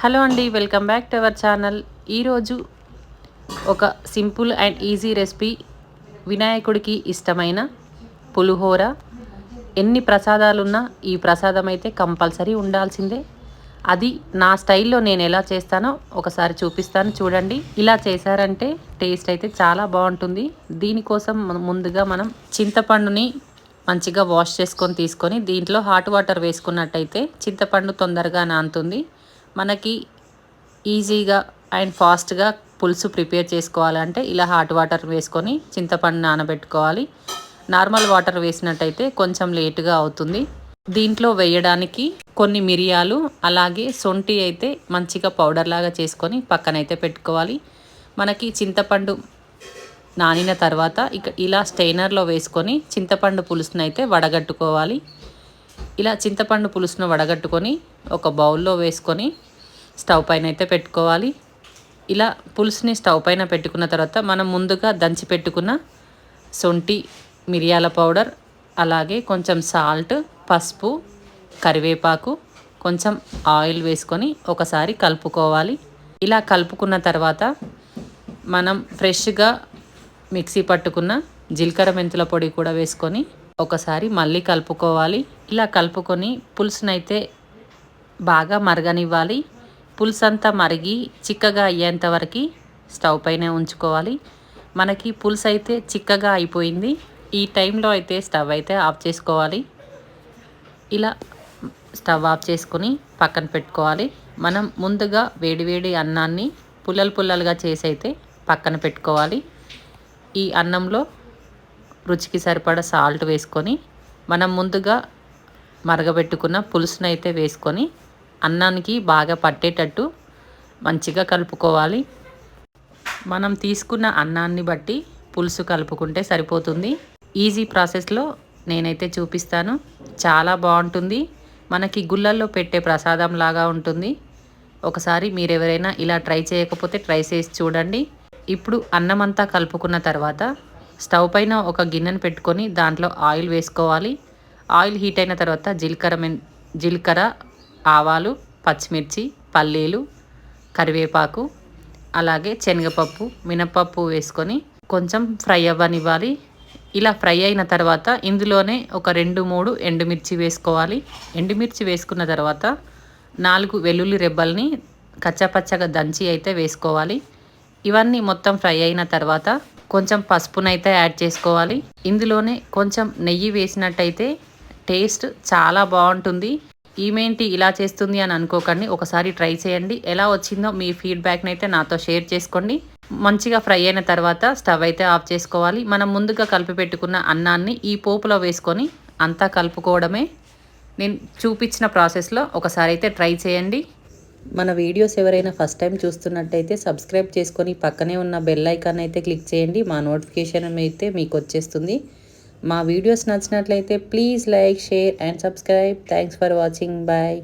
Hello అండి, welcome back to our channel. ఈరోజు ఒక సింపుల్ అండ్ ఈజీ రెసిపీ, వినాయకుడికి ఇష్టమైన పులిహోర. ఎన్ని ప్రసాదాలున్నా ఈ ప్రసాదం అయితే కంపల్సరీ ఉండాల్సిందే. అది నా స్టైల్లో నేను ఎలా చేస్తానో ఒకసారి చూపిస్తాను, చూడండి. ఇలా చేశారంటే టేస్ట్ అయితే చాలా బాగుంటుంది. దీనికోసం ముందుగా మనం చింతపండుని మంచిగా వాష్ చేసుకొని తీసుకొని దీంట్లో హాట్ వాటర్ వేసుకున్నట్టయితే చింతపండు తొందరగా నానుతుంది. మనకి ఈజీగా అండ్ ఫాస్ట్గా పులుసు ప్రిపేర్ చేసుకోవాలంటే ఇలా హాట్ వాటర్ వేసుకొని చింతపండు నానబెట్టుకోవాలి. నార్మల్ వాటర్ వేసినట్టయితే కొంచెం లేటుగా అవుతుంది. దీంట్లో వేయడానికి కొన్ని మిరియాలు, అలాగే సొంటి అయితే మంచిగా పౌడర్ లాగా చేసుకొని పక్కనైతే పెట్టుకోవాలి. మనకి చింతపండు నానిన తర్వాత ఇలా స్టెయినర్లో వేసుకొని చింతపండు పులుసును అయితే వడగట్టుకోవాలి. ఇలా చింతపండు పులుసును వడగట్టుకొని ఒక బౌల్లో వేసుకొని స్టవ్ పైన అయితే పెట్టుకోవాలి. ఇలా పులుసుని స్టవ్ పైన పెట్టుకున్న తర్వాత మనం ముందుగా దంచి పెట్టుకున్న సొంటి, మిరియాల పౌడర్, అలాగే కొంచెం సాల్ట్, పసుపు, కరివేపాకు, కొంచెం ఆయిల్ వేసుకొని ఒకసారి కలుపుకోవాలి. ఇలా కలుపుకున్న తర్వాత మనం ఫ్రెష్గా మిక్సీ పట్టుకున్న జీలకర్ర మెంతుల పొడి కూడా వేసుకొని ఒకసారి మళ్ళీ కలుపుకోవాలి. ఇలా కలుపుకొని పులుసునైతే బాగా మరగనివ్వాలి. పులుసు అంతా మరిగి చిక్కగా అయ్యేంత వరకు స్టవ్ పైనే ఉంచుకోవాలి. మనకి పులుసు అయితే చిక్కగా అయిపోయింది. ఈ టైంలో అయితే స్టవ్ అయితే ఆఫ్ చేసుకోవాలి. ఇలా స్టవ్ ఆఫ్ చేసుకొని పక్కన పెట్టుకోవాలి. మనం ముందుగా వేడివేడి అన్నాన్ని పుల్లలుగా చేసి అయితే పక్కన పెట్టుకోవాలి. ఈ అన్నంలో రుచికి సరిపడా సాల్ట్ వేసుకొని మనం ముందుగా మరగబెట్టుకున్న పులుసును అయితే వేసుకొని అన్నానికి బాగా పట్టేటట్టు మంచిగా కలుపుకోవాలి. మనం తీసుకున్న అన్నాన్ని బట్టి పులుసు కలుపుకుంటే సరిపోతుంది. ఈజీ ప్రాసెస్లో నేనైతే చూపిస్తాను. చాలా బాగుంటుంది. మనకి గుళ్ళల్లో పెట్టే ప్రసాదం లాగా ఉంటుంది. ఒకసారి మీరు ఎవరైనా ఇలా ట్రై చేయకపోతే ట్రై చేసి చూడండి. ఇప్పుడు అన్నం అంతా కలుపుకున్న తర్వాత స్టవ్ పైన ఒక గిన్నెను పెట్టుకొని దాంట్లో ఆయిల్ వేసుకోవాలి. ఆయిల్ హీట్ అయిన తర్వాత జీలకర్ర, ఆవాలు, పచ్చిమిర్చి, పల్లీలు, కరివేపాకు, అలాగే శనగపప్పు, మినపప్పు వేసుకొని కొంచెం ఫ్రై అవ్వనివ్వాలి. ఇలా ఫ్రై అయిన తర్వాత ఇందులోనే ఒక 2-3 ఎండుమిర్చి వేసుకోవాలి. ఎండుమిర్చి వేసుకున్న తర్వాత 4 వెల్లుల్లి రెబ్బల్ని కచ్చాపచ్చగా దంచి అయితే వేసుకోవాలి. ఇవన్నీ మొత్తం ఫ్రై అయిన తర్వాత కొంచెం పసుపునైతే యాడ్ చేసుకోవాలి. ఇందులోనే కొంచెం నెయ్యి వేసినట్టయితే టేస్ట్ చాలా బాగుంటుంది. ఈమెంటి ఇలా చేస్తుంది అని అనుకోకండి, ఒకసారి ట్రై చేయండి. ఎలా వచ్చిందో మీ ఫీడ్బ్యాక్ని అయితే నాతో షేర్ చేసుకోండి. మంచిగా ఫ్రై అయిన తర్వాత స్టవ్ అయితే ఆఫ్ చేసుకోవాలి. మనం ముందుగా కలిపి పెట్టుకున్న అన్నాన్ని ఈ పోపులో వేసుకొని అంతా కలుపుకోవడమే. నేను చూపించిన ప్రాసెస్లో ఒకసారి అయితే ట్రై చేయండి. మన వీడియోస్ ఎవరైనా ఫస్ట్ టైం చూస్తున్నట్టయితే సబ్స్క్రైబ్ చేసుకొని పక్కనే ఉన్న బెల్ ఐకాన్ అయితే క్లిక్ చేయండి. మా నోటిఫికేషన్ అయితే మీకు వచ్చేస్తుంది. మా వీడియోస్ నచ్చినట్లయితే please like, share and subscribe. Thanks for watching. Bye.